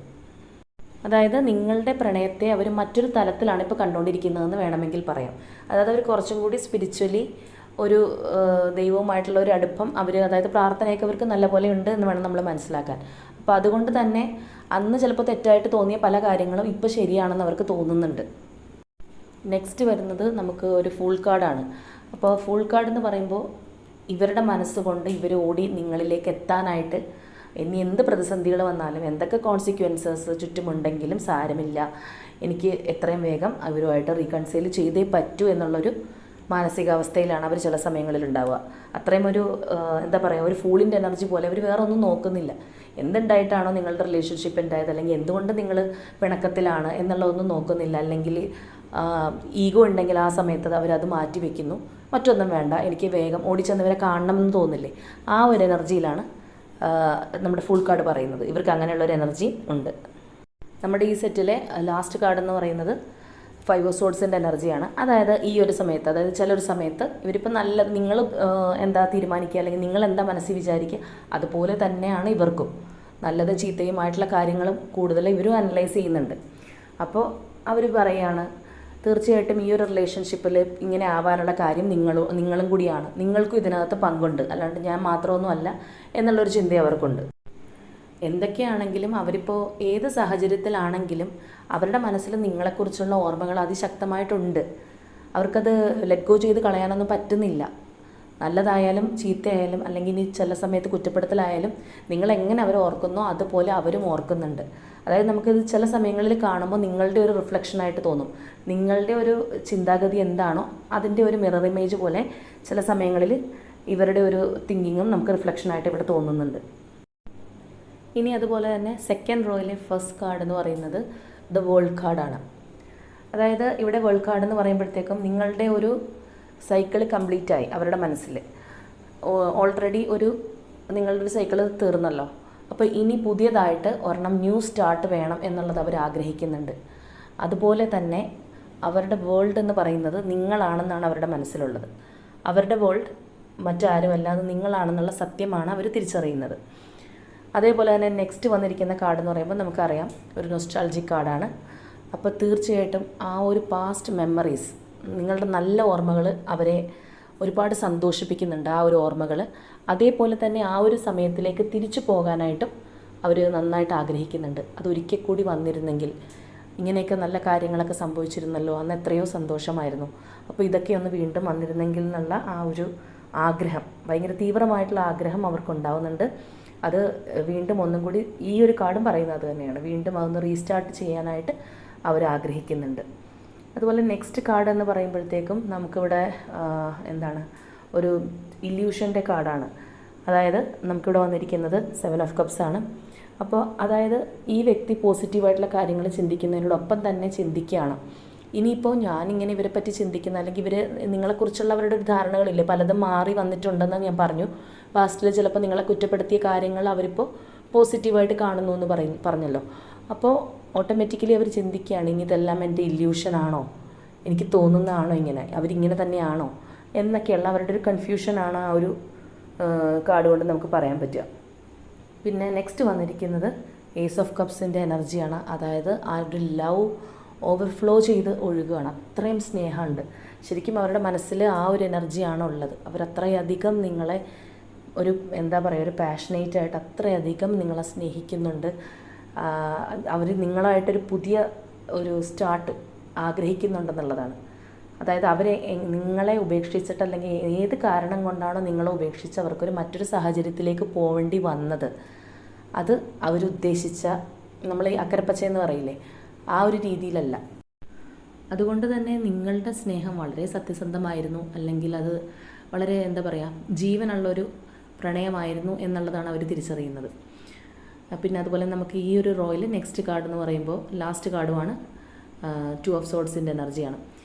അതായത് നിങ്ങളുടെ പ്രണയത്തെ അവർ മറ്റൊരു തലത്തിലാണ് ഇപ്പോൾ കണ്ടുകൊണ്ടിരിക്കുന്നതെന്ന് വേണമെങ്കിൽ പറയാം. അതായത് അവർ കുറച്ചും കൂടി സ്പിരിച്വലി ഒരു ദൈവവുമായിട്ടുള്ള ഒരു അടുപ്പം അവർ, അതായത് പ്രാർത്ഥനയൊക്കെ അവർക്ക് നല്ലപോലെ ഉണ്ട് എന്ന് വേണം നമ്മൾ മനസ്സിലാക്കാൻ. അപ്പോൾ അതുകൊണ്ട് തന്നെ അന്ന് ചിലപ്പോൾ തെറ്റായിട്ട് തോന്നിയ പല കാര്യങ്ങളും ഇപ്പോൾ ശരിയാണെന്ന് അവർക്ക് തോന്നുന്നുണ്ട്. നെക്സ്റ്റ് വരുന്നത് നമുക്ക് ഒരു ഫുൾ കാർഡാണ്. അപ്പോൾ ഫുൾ കാർഡ് എന്ന് പറയുമ്പോൾ ഇവരുടെ മനസ്സുകൊണ്ട് ഇവർ ഓടി നിങ്ങളിലേക്ക് എത്താനായിട്ട് ഇനി എന്ത് പ്രതിസന്ധികൾ വന്നാലും, എന്തൊക്കെ കോൺസിക്വൻസസ് ചുറ്റുമുണ്ടെങ്കിലും സാരമില്ല, എനിക്ക് എത്രയും വേഗം അവരുമായിട്ട് റീകൺസൈൽ ചെയ്തേ പറ്റൂ എന്നുള്ളൊരു മാനസികാവസ്ഥയിലാണ് അവർ ചില സമയങ്ങളിൽ ഉണ്ടാവുക. അത്രയും ഒരു എന്താ പറയുക, ഒരു ഫൂളിൻ്റെ എനർജി പോലെ അവർ വേറെ ഒന്നും നോക്കുന്നില്ല. എന്തുണ്ടായിട്ടാണോ നിങ്ങളുടെ റിലേഷൻഷിപ്പ് ഉണ്ടായത്, അല്ലെങ്കിൽ എന്തുകൊണ്ട് നിങ്ങൾ പിണക്കത്തിലാണ് എന്നുള്ളതൊന്നും നോക്കുന്നില്ല. അല്ലെങ്കിൽ ഈഗോ ഉണ്ടെങ്കിൽ ആ സമയത്ത് അവരത് മാറ്റി വയ്ക്കുന്നു. മറ്റൊന്നും വേണ്ട, എനിക്ക് വേഗം ഓടിച്ചെന്നവരെ കാണണം എന്ന് തോന്നില്ലേ, ആ ഒരു എനർജിയിലാണ് നമ്മുടെ ഫുൾ കാർഡ് പറയുന്നത്. ഇവർക്ക് അങ്ങനെയുള്ളൊരു എനർജി ഉണ്ട്. നമ്മുടെ ഈ സെറ്റിലെ ലാസ്റ്റ് കാർഡ് എന്ന് പറയുന്നത് 5 ഓഫ് സോഡ്സിൻ്റെ എനർജിയാണ്. അതായത് ഈ ഒരു സമയത്ത്, അതായത് ചിലൊരു സമയത്ത് ഇവരിപ്പോൾ നല്ല, നിങ്ങൾ എന്താ തീരുമാനിക്കുക അല്ലെങ്കിൽ നിങ്ങൾ എന്താ മനസ്സിൽ വിചാരിക്കുക അതുപോലെ തന്നെയാണ് ഇവർക്കും. നല്ലതും ചീത്തയുമായിട്ടുള്ള കാര്യങ്ങളും കൂടുതൽ ഇവരും അനലൈസ് ചെയ്യുന്നുണ്ട്. അപ്പോൾ അവർ പറയുകയാണ്, തീർച്ചയായിട്ടും ഈ ഒരു റിലേഷൻഷിപ്പിൽ ഇങ്ങനെ ആവാനുള്ള കാര്യം നിങ്ങളും കൂടിയാണ്, നിങ്ങൾക്കും ഇതിനകത്ത് പങ്കുണ്ട്, അല്ലാണ്ട് ഞാൻ മാത്രമൊന്നും അല്ല എന്നുള്ളൊരു ചിന്ത അവർക്കുണ്ട്. എന്തൊക്കെയാണെങ്കിലും അവരിപ്പോൾ ഏത് സാഹചര്യത്തിലാണെങ്കിലും അവരുടെ മനസ്സിൽ നിങ്ങളെക്കുറിച്ചുള്ള ഓർമ്മകൾ അതിശക്തമായിട്ടുണ്ട്. അവർക്കത് ലെറ്റ് ഗോ ചെയ്ത് കളയാനൊന്നും പറ്റുന്നില്ല. നല്ലതായാലും ചീത്തയായാലും അല്ലെങ്കിൽ ഇനി ചില സമയത്ത് കുറ്റപ്പെടുത്തലായാലും നിങ്ങളെങ്ങനെ അവർ ഓർക്കുന്നോ അതുപോലെ അവരും ഓർക്കുന്നുണ്ട്. അതായത് നമുക്കിത് ചില സമയങ്ങളിൽ കാണുമ്പോൾ നിങ്ങളുടെ ഒരു റിഫ്ലക്ഷനായിട്ട് തോന്നും. നിങ്ങളുടെ ഒരു ചിന്താഗതി എന്താണോ അതിൻ്റെ ഒരു മിറർ ഇമേജ് പോലെ ചില സമയങ്ങളിൽ ഇവരുടെ ഒരു തിങ്കിങ്ങും നമുക്ക് റിഫ്ലക്ഷനായിട്ട് ഇവിടെ തോന്നുന്നുണ്ട്. ഇനി അതുപോലെ തന്നെ സെക്കൻഡ് റോയിലെ ഫസ്റ്റ് കാർഡ് എന്ന് പറയുന്നത് ദ വേൾഡ് കാർഡാണ്. അതായത് ഇവിടെ വേൾഡ് കാർഡ് എന്ന് പറയുമ്പോഴത്തേക്കും നിങ്ങളുടെ ഒരു സൈക്കിൾ കംപ്ലീറ്റ് ആയി അവരുടെ മനസ്സിൽ. ഓൾറെഡി നിങ്ങളുടെ ഒരു സൈക്കിൾ തീർന്നല്ലോ. അപ്പോൾ ഇനി പുതിയതായിട്ട് ഒരെണ്ണം ന്യൂ സ്റ്റാർട്ട് വേണം എന്നുള്ളത് അവർ ആഗ്രഹിക്കുന്നുണ്ട്. അതുപോലെ തന്നെ അവരുടെ വേൾഡ് എന്ന് പറയുന്നത് നിങ്ങളാണെന്നാണ് അവരുടെ മനസ്സിലുള്ളത്. അവരുടെ വേൾഡ് മറ്റാരുമല്ലാതെ നിങ്ങളാണെന്നുള്ള സത്യമാണ് അവർ തിരിച്ചറിയുന്നത്. അതേപോലെ തന്നെ നെക്സ്റ്റ് വന്നിരിക്കുന്ന കാർഡ് എന്ന് പറയുമ്പോൾ നമുക്കറിയാം ഒരു നൊസ്റ്റാൾജിക് കാർഡാണ്. അപ്പോൾ തീർച്ചയായിട്ടും ആ ഒരു പാസ്റ്റ് മെമ്മറീസ്, നിങ്ങളുടെ നല്ല ഓർമ്മകൾ അവരെ ഒരുപാട് സന്തോഷിപ്പിക്കുന്നുണ്ട്. ആ ഒരു ഓർമ്മകൾ അതേപോലെ തന്നെ ആ ഒരു സമയത്തിലേക്ക് തിരിച്ചു പോകാനായിട്ടും അവർ നന്നായിട്ട് ആഗ്രഹിക്കുന്നുണ്ട്. അതൊരിക്കൽ കൂടി വന്നിരുന്നെങ്കിൽ, ഇങ്ങനെയൊക്കെ നല്ല കാര്യങ്ങളൊക്കെ സംഭവിച്ചിരുന്നല്ലോ, അന്ന് എത്രയോ സന്തോഷമായിരുന്നു, അപ്പോൾ ഇതൊക്കെ ഒന്ന് വീണ്ടും വന്നിരുന്നെങ്കിൽ എന്നുള്ള ആ ഒരു ആഗ്രഹം, ഭയങ്കര തീവ്രമായിട്ടുള്ള ആഗ്രഹം അവർക്കുണ്ടാവുന്നുണ്ട്. അത് വീണ്ടും ഒന്നും കൂടി ഈ ഒരു കാർഡും പറയുന്നത് തന്നെയാണ്, വീണ്ടും അതൊന്ന് റീസ്റ്റാർട്ട് ചെയ്യാനായിട്ട് അവർ ആഗ്രഹിക്കുന്നുണ്ട്. അതുപോലെ നെക്സ്റ്റ് കാർഡ് എന്ന് പറയുമ്പോഴത്തേക്കും നമുക്കിവിടെ എന്താണ്, ഒരു ഇല്യൂഷൻ്റെ കാർഡാണ്. അതായത് നമുക്കിവിടെ വന്നിരിക്കുന്നത് 7 ഓഫ് കപ്സ് ആണ്. അപ്പോൾ അതായത് ഈ വ്യക്തി പോസിറ്റീവായിട്ടുള്ള കാര്യങ്ങൾ ചിന്തിക്കുന്നതിനോടൊപ്പം തന്നെ ചിന്തിക്കുകയാണ്, ഇനിയിപ്പോൾ ഞാനിങ്ങനെ ഇവരെ പറ്റി ചിന്തിക്കുന്ന, അല്ലെങ്കിൽ ഇവർ നിങ്ങളെക്കുറിച്ചുള്ള അവരുടെ ഒരു ധാരണകളില്ലേ, പലതും മാറി വന്നിട്ടുണ്ടെന്ന് ഞാൻ പറഞ്ഞു. പാസ്റ്റിൽ ചിലപ്പോൾ നിങ്ങളെ കുറ്റപ്പെടുത്തിയ കാര്യങ്ങൾ അവരിപ്പോൾ പോസിറ്റീവായിട്ട് കാണുന്നു എന്ന് പറഞ്ഞല്ലോ. അപ്പോൾ ഓട്ടോമാറ്റിക്കലി അവർ ചിന്തിക്കുകയാണ്, ഇനി ഇതെല്ലാം എൻ്റെ ഇല്യൂഷനാണോ, എനിക്ക് തോന്നുന്നതാണോ, അവരിങ്ങനെ തന്നെയാണോ എന്നൊക്കെയുള്ള അവരുടെ ഒരു കൺഫ്യൂഷനാണ് ആ ഒരു കാർഡ് കൊണ്ട് നമുക്ക് പറയാൻ പറ്റുക. പിന്നെ നെക്സ്റ്റ് വന്നിരിക്കുന്നത് ഏസ് ഓഫ് കപ്സിൻ്റെ എനർജിയാണ്. അതായത് ആ ഒരു ലവ് ഓവർഫ്ലോ ചെയ്ത് ഒഴുകുകയാണ്, അത്രയും സ്നേഹമുണ്ട്. ശരിക്കും അവരുടെ മനസ്സിൽ ആ ഒരു എനർജിയാണ് ഉള്ളത്. അവരത്രയധികം നിങ്ങളെ ഒരു എന്താ പറയുക, ഒരു പാഷനേറ്റായിട്ട് അത്രയധികം നിങ്ങളെ സ്നേഹിക്കുന്നുണ്ട്. അവർ നിങ്ങളായിട്ടൊരു പുതിയ ഒരു സ്റ്റാർട്ട് ആഗ്രഹിക്കുന്നുണ്ടെന്നുള്ളതാണ്. അതായത് അവരെ നിങ്ങളെ ഉപേക്ഷിച്ചിട്ട്, അല്ലെങ്കിൽ ഏത് കാരണം കൊണ്ടാണോ നിങ്ങളെ ഉപേക്ഷിച്ച് അവർക്കൊരു മറ്റൊരു സാഹചര്യത്തിലേക്ക് പോവേണ്ടി വന്നത്, അത് അവരുദ്ദേശിച്ച, നമ്മൾ ഈ അക്കരപ്പച്ച എന്ന് പറയില്ലേ, ആ ഒരു രീതിയിലല്ല. അതുകൊണ്ട് തന്നെ നിങ്ങളുടെ സ്നേഹം വളരെ സത്യസന്ധമായിരുന്നു, അല്ലെങ്കിൽ അത് വളരെ എന്താ പറയുക, ജീവനുള്ളൊരു പ്രണയമായിരുന്നു എന്നുള്ളതാണ് അവർ തിരിച്ചറിയുന്നത്. പിന്നെ അതുപോലെ നമുക്ക് ഈ ഒരു റോയിൽ നെക്സ്റ്റ് കാർഡ് എന്ന് പറയുമ്പോൾ ലാസ്റ്റ് കാർഡുമാണ് 2 ഓഫ് സോർഡ്സിൻ്റെ എനർജിയാണ്.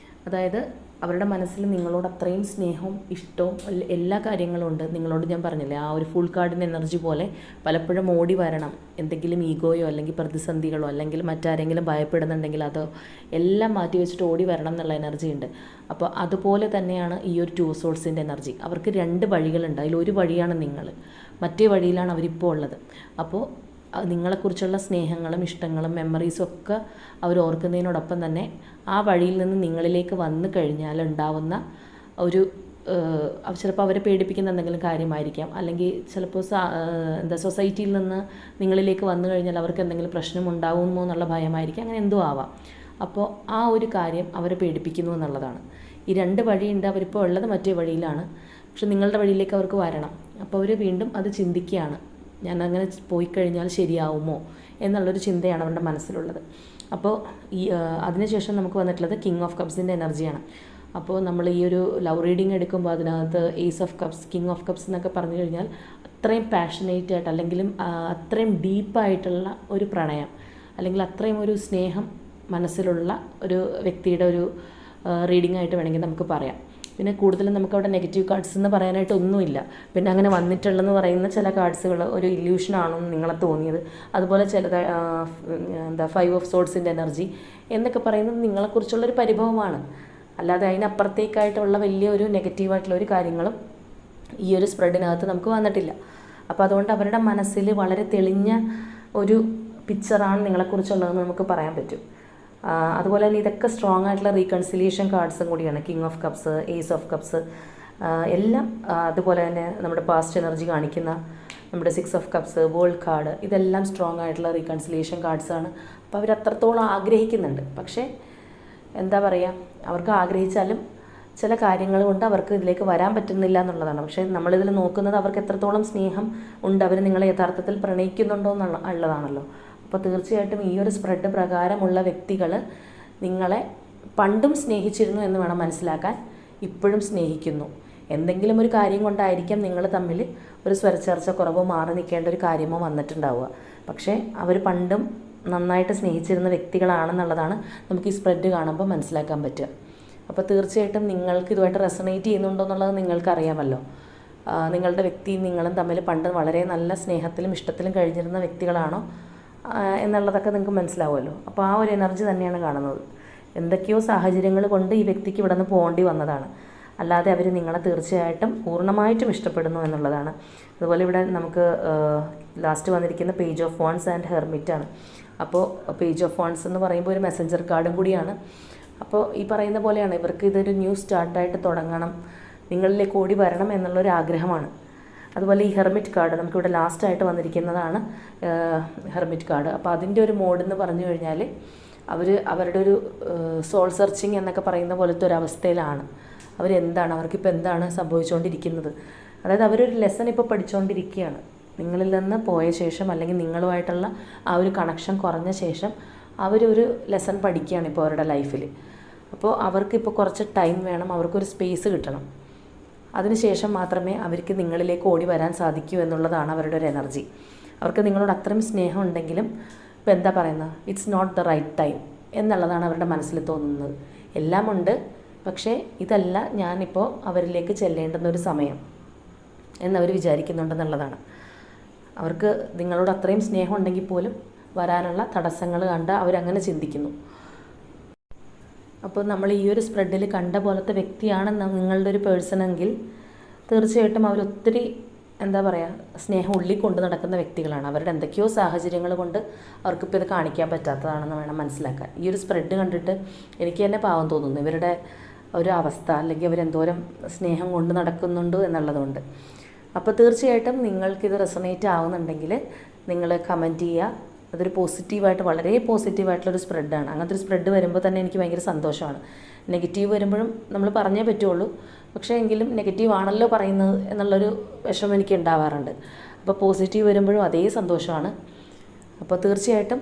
അതായത് അവരുടെ മനസ്സിൽ നിങ്ങളോട് അത്രയും സ്നേഹവും ഇഷ്ടവും എല്ലാ കാര്യങ്ങളും ഉണ്ട്. നിങ്ങളോട് ഞാൻ പറഞ്ഞില്ലേ, ആ ഒരു ഫുൾ കാർഡിൻ്റെ എനർജി പോലെ പലപ്പോഴും ഓടി വരണം, എന്തെങ്കിലും ഈഗോയോ അല്ലെങ്കിൽ പ്രതിസന്ധികളോ അല്ലെങ്കിൽ മറ്റാരെങ്കിലും ഭയപ്പെടുന്നുണ്ടെങ്കിൽ അതോ എല്ലാം മാറ്റി വെച്ചിട്ട് ഓടി വരണം എന്നുള്ള എനർജി ഉണ്ട്. അപ്പോൾ അതുപോലെ തന്നെയാണ് ഈ ഒരു 2 സോൾസിൻ്റെ എനർജി. അവർക്ക് 2 വഴികളുണ്ട്, അതിലൊരു വഴിയാണ് നിങ്ങൾ, മറ്റേ വഴിയിലാണ് അവരിപ്പോൾ ഉള്ളത്. അപ്പോൾ നിങ്ങളെക്കുറിച്ചുള്ള സ്നേഹങ്ങളും ഇഷ്ടങ്ങളും മെമ്മറീസും ഒക്കെ അവർ ഓർക്കുന്നതിനോടൊപ്പം തന്നെ ആ വഴിയിൽ നിന്ന് നിങ്ങളിലേക്ക് വന്നു കഴിഞ്ഞാൽ ഉണ്ടാവുന്ന ഒരു ചിലപ്പോൾ അവരെ പേടിപ്പിക്കുന്ന എന്തെങ്കിലും കാര്യമായിരിക്കാം, അല്ലെങ്കിൽ ചിലപ്പോൾ സൊസൈറ്റിയിൽ നിന്ന് നിങ്ങളിലേക്ക് വന്നു കഴിഞ്ഞാൽ അവർക്ക് എന്തെങ്കിലും പ്രശ്നം ഉണ്ടാകുമോ എന്നുള്ള ഭയമായിരിക്കാം, അങ്ങനെ എന്തോ ആവാം. അപ്പോൾ ആ ഒരു കാര്യം അവരെ പേടിപ്പിക്കുന്നു എന്നുള്ളതാണ്. ഈ 2 വഴിയുണ്ട്, അവരിപ്പോൾ ഉള്ളത് മറ്റേ വഴിയിലാണ്, പക്ഷെ നിങ്ങളുടെ വഴിയിലേക്ക് അവർക്ക് വരണം. അപ്പോൾ അവർ വീണ്ടും അത് ചിന്തിക്കുകയാണ്, ഞാൻ അങ്ങനെ പോയി കഴിഞ്ഞാൽ ശരിയാവുമോ എന്നുള്ളൊരു ചിന്തയാണ് അവരുടെ മനസ്സിലുള്ളത്. അപ്പോൾ ഈ അതിനുശേഷം നമുക്ക് വന്നിട്ടുള്ളത് കിങ് ഓഫ് കപ്സിൻ്റെ എനർജിയാണ്. അപ്പോൾ നമ്മൾ ഈ ഒരു ലവ് റീഡിങ് എടുക്കുമ്പോൾ അതിനകത്ത് ace of cups, king of cups എന്നൊക്കെ പറഞ്ഞു കഴിഞ്ഞാൽ അത്രയും പാഷനേറ്റ് ആയിട്ട്, അല്ലെങ്കിലും അത്രയും ഡീപ്പായിട്ടുള്ള ഒരു പ്രണയം, അല്ലെങ്കിൽ അത്രയും ഒരു സ്നേഹം മനസ്സിലുള്ള ഒരു വ്യക്തിയുടെ ഒരു റീഡിംഗ് ആയിട്ട് വേണമെങ്കിൽ നമുക്ക് പറയാം. പിന്നെ കൂടുതലും നമുക്കവിടെ നെഗറ്റീവ് കാർഡ്സ് എന്ന് പറയാനായിട്ട് ഒന്നുമില്ല. പിന്നെ അങ്ങനെ വന്നിട്ടുള്ളതെന്ന് പറയുന്ന ചില കാർഡ്സുകൾ ഒരു ഇല്യൂഷനാണെന്ന് നിങ്ങളെ തോന്നിയത്, അതുപോലെ ചിലത് 5 ഓഫ് സോർഡ്സിൻ്റെ എനർജി എന്നൊക്കെ പറയുന്നത് നിങ്ങളെക്കുറിച്ചുള്ളൊരു പരിഭവമാണ്, അല്ലാതെ അതിനപ്പുറത്തേക്കായിട്ടുള്ള വലിയൊരു നെഗറ്റീവായിട്ടുള്ള ഒരു കാര്യങ്ങളും ഈ ഒരു സ്പ്രെഡിനകത്ത് നമുക്ക് വന്നിട്ടില്ല. അപ്പോൾ അതുകൊണ്ട് അവരുടെ മനസ്സിൽ വളരെ തെളിഞ്ഞ ഒരു പിക്ചറാണ് നിങ്ങളെക്കുറിച്ചുള്ളതെന്ന് നമുക്ക് പറയാൻ പറ്റും. അതുപോലെ തന്നെ ഇതൊക്കെ സ്ട്രോങ് ആയിട്ടുള്ള റീകൺസിലിയേഷൻ കാർഡ്സും കൂടിയാണ്. King of cups, ace of cups എല്ലാം, അതുപോലെ തന്നെ നമ്മുടെ പാസ്റ്റ് എനർജി കാണിക്കുന്ന നമ്മുടെ 6 ഓഫ് കപ്സ്, വേൾഡ് കാർഡ്, ഇതെല്ലാം സ്ട്രോങ് ആയിട്ടുള്ള റീകൺസിലിയേഷൻ കാർഡ്സാണ്. അപ്പോൾ അവർ അത്രത്തോളം ആഗ്രഹിക്കുന്നുണ്ട്. പക്ഷേ എന്താ പറയുക, അവർക്ക് ആഗ്രഹിച്ചാലും ചില കാര്യങ്ങൾ കൊണ്ട് അവർക്ക് ഇതിലേക്ക് വരാൻ പറ്റുന്നില്ല എന്നുള്ളതാണ്. പക്ഷേ നമ്മളിതിൽ നോക്കുന്നത് അവർക്ക് എത്രത്തോളം സ്നേഹം ഉണ്ട്, അവർ നിങ്ങളെ യഥാർത്ഥത്തിൽ പ്രണയിക്കുന്നുണ്ടോ ഉള്ളതാണല്ലോ. അപ്പോൾ തീർച്ചയായിട്ടും ഈ ഒരു സ്പ്രെഡ് പ്രകാരമുള്ള വ്യക്തികൾ നിങ്ങളെ പണ്ടും സ്നേഹിച്ചിരുന്നു എന്ന് വേണം മനസ്സിലാക്കാൻ, ഇപ്പോഴും സ്നേഹിക്കുന്നു. എന്തെങ്കിലും ഒരു കാര്യം കൊണ്ടായിരിക്കാം നിങ്ങൾ തമ്മിൽ ഒരു സ്വരച്ചേർച്ച കുറവോ മാറി നിൽക്കേണ്ട ഒരു കാര്യമോ വന്നിട്ടുണ്ടാവുക. പക്ഷേ അവർ പണ്ടും നന്നായിട്ട് സ്നേഹിച്ചിരുന്ന വ്യക്തികളാണെന്നുള്ളതാണ് നമുക്ക് ഈ സ്പ്രെഡ് കാണുമ്പോൾ മനസ്സിലാക്കാൻ പറ്റുക. അപ്പോൾ തീർച്ചയായിട്ടും നിങ്ങൾക്ക് ഇതുമായിട്ട് റെസണേറ്റ് ചെയ്യുന്നുണ്ടോ എന്നുള്ളത് നിങ്ങൾക്കറിയാമല്ലോ. നിങ്ങളുടെ വ്യക്തിയും നിങ്ങളും തമ്മിൽ പണ്ട് വളരെ നല്ല സ്നേഹത്തിലും ഇഷ്ടത്തിലും കഴിഞ്ഞിരുന്ന വ്യക്തികളാണോ എന്നുള്ളതൊക്കെ നിങ്ങൾക്ക് മനസ്സിലാവുമല്ലോ. അപ്പോൾ ആ ഒരു എനർജി തന്നെയാണ് കാണുന്നത്. എന്തൊക്കെയോ സാഹചര്യങ്ങൾ കൊണ്ട് ഈ വ്യക്തിക്ക് ഇവിടെ നിന്ന് പോകേണ്ടി വന്നതാണ്, അല്ലാതെ അവർ നിങ്ങളെ തീർച്ചയായിട്ടും പൂർണ്ണമായിട്ടും ഇഷ്ടപ്പെടുന്നു എന്നുള്ളതാണ്. അതുപോലെ ഇവിടെ നമുക്ക് ലാസ്റ്റ് വന്നിരിക്കുന്ന പേജ് ഓഫ് വാൺസ് ആൻഡ് ഹെർമിറ്റാണ്. അപ്പോൾ പേജ് ഓഫ് വാൺസ് എന്ന് പറയുമ്പോൾ ഒരു മെസ്സഞ്ചർ കാർഡും കൂടിയാണ്. അപ്പോൾ ഈ പറയുന്ന പോലെയാണ്, ഇവർക്ക് ഇതൊരു ന്യൂ സ്റ്റാർട്ടായിട്ട് തുടങ്ങണം, നിങ്ങളിലേക്ക് ഓടി വരണം എന്നുള്ളൊരു ആഗ്രഹമാണ്. അതുപോലെ ഈ ഹെർമിറ്റ് കാർഡ് നമുക്കിവിടെ ലാസ്റ്റായിട്ട് വന്നിരിക്കുന്നതാണ് ഹെർമിറ്റ് കാർഡ്. അപ്പോൾ അതിൻ്റെ ഒരു മോഡെന്ന് പറഞ്ഞു കഴിഞ്ഞാൽ അവരുടെ ഒരു സോൾ സെർച്ചിങ് എന്നൊക്കെ പറയുന്ന പോലത്തെ ഒരു അവസ്ഥയിലാണ്. അവർക്കിപ്പോൾ എന്താണ് സംഭവിച്ചുകൊണ്ടിരിക്കുന്നത്. അതായത് അവരൊരു ലെസൺ ഇപ്പോൾ പഠിച്ചുകൊണ്ടിരിക്കുകയാണ്. നിങ്ങളിൽ നിന്ന് പോയ ശേഷം അല്ലെങ്കിൽ നിങ്ങളുമായിട്ടുള്ള ആ ഒരു കണക്ഷൻ കുറഞ്ഞ ശേഷം അവരൊരു ലെസൺ പഠിക്കുകയാണ് ഇപ്പോൾ അവരുടെ ലൈഫിൽ. അപ്പോൾ അവർക്കിപ്പോൾ കുറച്ച് ടൈം വേണം, അവർക്കൊരു സ്പേസ് കിട്ടണം. അതിനുശേഷം മാത്രമേ അവർക്ക് നിങ്ങളിലേക്ക് ഓടി വരാൻ സാധിക്കൂ എന്നുള്ളതാണ് അവരുടെ ഒരു എനർജി. അവർക്ക് നിങ്ങളോട് അത്രയും സ്നേഹം ഉണ്ടെങ്കിലും ഇപ്പോൾ എന്താ പറയുന്നത്, it's not the right time എന്നുള്ളതാണ് അവരുടെ മനസ്സിൽ തോന്നുന്നത്. എല്ലാം ഉണ്ട്, പക്ഷേ ഇതല്ല ഞാനിപ്പോൾ അവരിലേക്ക് ചെല്ലേണ്ടുന്നൊരു സമയം എന്നവർ വിചാരിക്കുന്നുണ്ടെന്നുള്ളതാണ്. അവർക്ക് നിങ്ങളോട് അത്രയും സ്നേഹം ഉണ്ടെങ്കിൽ പോലും വരാനുള്ള തടസ്സങ്ങൾ കണ്ട് അവരങ്ങനെ ചിന്തിക്കുന്നു. അപ്പോൾ നമ്മൾ ഈ ഒരു സ്പ്രെഡിൽ കണ്ട പോലത്തെ വ്യക്തിയാണ് നിങ്ങളുടെ ഒരു പേഴ്സണെങ്കിൽ തീർച്ചയായിട്ടും അവരൊത്തിരി എന്താ പറയുക സ്നേഹം ഉള്ളിൽ കൊണ്ട് നടക്കുന്ന വ്യക്തികളാണ്. അവരുടെ എന്തൊക്കെയോ സാഹചര്യങ്ങൾ കൊണ്ട് അവർക്കിപ്പോൾ ഇത് കാണിക്കാൻ പറ്റാത്തതാണെന്ന് വേണം മനസ്സിലാക്കാൻ. ഈ ഒരു സ്പ്രെഡ് കണ്ടിട്ട് എനിക്ക് തന്നെ പാവം തോന്നുന്നു, ഇവരുടെ ഒരു അവസ്ഥ, അല്ലെങ്കിൽ അവരെന്തോരം സ്നേഹം കൊണ്ട് നടക്കുന്നുണ്ട് എന്നുള്ളതുകൊണ്ട്. അപ്പോൾ തീർച്ചയായിട്ടും നിങ്ങൾക്കിത് റെസൊണേറ്റ് ആവുന്നുണ്ടെങ്കിൽ നിങ്ങൾ കമൻറ്റ് ചെയ്യുക. അതൊരു പോസിറ്റീവായിട്ട്, വളരെ പോസിറ്റീവായിട്ടുള്ളൊരു സ്പ്രെഡാണ്. അങ്ങനത്തെ ഒരു സ്പ്രെഡ് വരുമ്പോൾ തന്നെ എനിക്ക് ഭയങ്കര സന്തോഷമാണ്. നെഗറ്റീവ് വരുമ്പോഴും നമ്മൾ പറഞ്ഞേ പറ്റുള്ളൂ, പക്ഷേ എങ്കിലും നെഗറ്റീവ് ആണല്ലോ പറയുന്നത് എന്നുള്ളൊരു വിഷമം എനിക്ക് ഉണ്ടാവാറുണ്ട്. അപ്പോൾ പോസിറ്റീവ് വരുമ്പോഴും അതേ സന്തോഷമാണ്. അപ്പോൾ തീർച്ചയായിട്ടും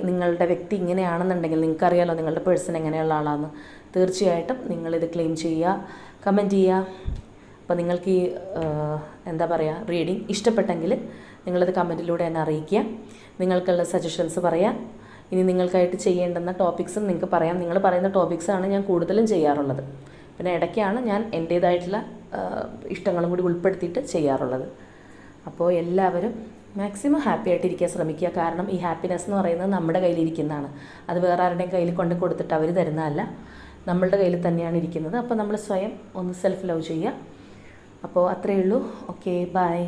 നിങ്ങളുടെ വ്യക്തി ഇങ്ങനെയാണെന്നുണ്ടെങ്കിൽ, നിങ്ങൾക്കറിയാലോ നിങ്ങളുടെ പേഴ്സൺ എങ്ങനെയുള്ള ആളാണെന്ന്, തീർച്ചയായിട്ടും നിങ്ങളിത് ക്ലെയിം ചെയ്യുക, കമൻറ്റ് ചെയ്യുക. അപ്പോൾ നിങ്ങൾക്ക് ഈ എന്താ പറയുക റീഡിങ് ഇഷ്ടപ്പെട്ടെങ്കിൽ നിങ്ങളത് കമൻറ്റിലൂടെ എന്നെ അറിയിക്കുക. നിങ്ങൾക്കുള്ള സജഷൻസ് പറയാം. ഇനി നിങ്ങൾക്കായിട്ട് ചെയ്യേണ്ടുന്ന ടോപ്പിക്സും നിങ്ങൾക്ക് പറയാം. നിങ്ങൾ പറയുന്ന ടോപ്പിക്സാണ് ഞാൻ കൂടുതലും ചെയ്യാറുള്ളത്. പിന്നെ ഇടയ്ക്കാണ് ഞാൻ എൻ്റേതായിട്ടുള്ള ഇഷ്ടങ്ങളും കൂടി ഉൾപ്പെടുത്തിയിട്ട് ചെയ്യാറുള്ളത്. അപ്പോൾ എല്ലാവരും മാക്സിമം ഹാപ്പി ആയിട്ടിരിക്കാൻ ശ്രമിക്കുക. കാരണം ഈ ഹാപ്പിനെസ് എന്ന് പറയുന്നത് നമ്മുടെ കയ്യിലിരിക്കുന്നതാണ്. അത് വേറെ ആരുടെയും കയ്യിൽ കൊണ്ട് കൊടുത്തിട്ട് അവർ തരുന്നതല്ല, നമ്മളുടെ കയ്യിൽ തന്നെയാണ് ഇരിക്കുന്നത്. അപ്പോൾ നമ്മൾ സ്വയം ഒന്ന് സെൽഫ് ലവ് ചെയ്യുക. അപ്പോൾ അത്രയേ ഉള്ളൂ. Okay, by.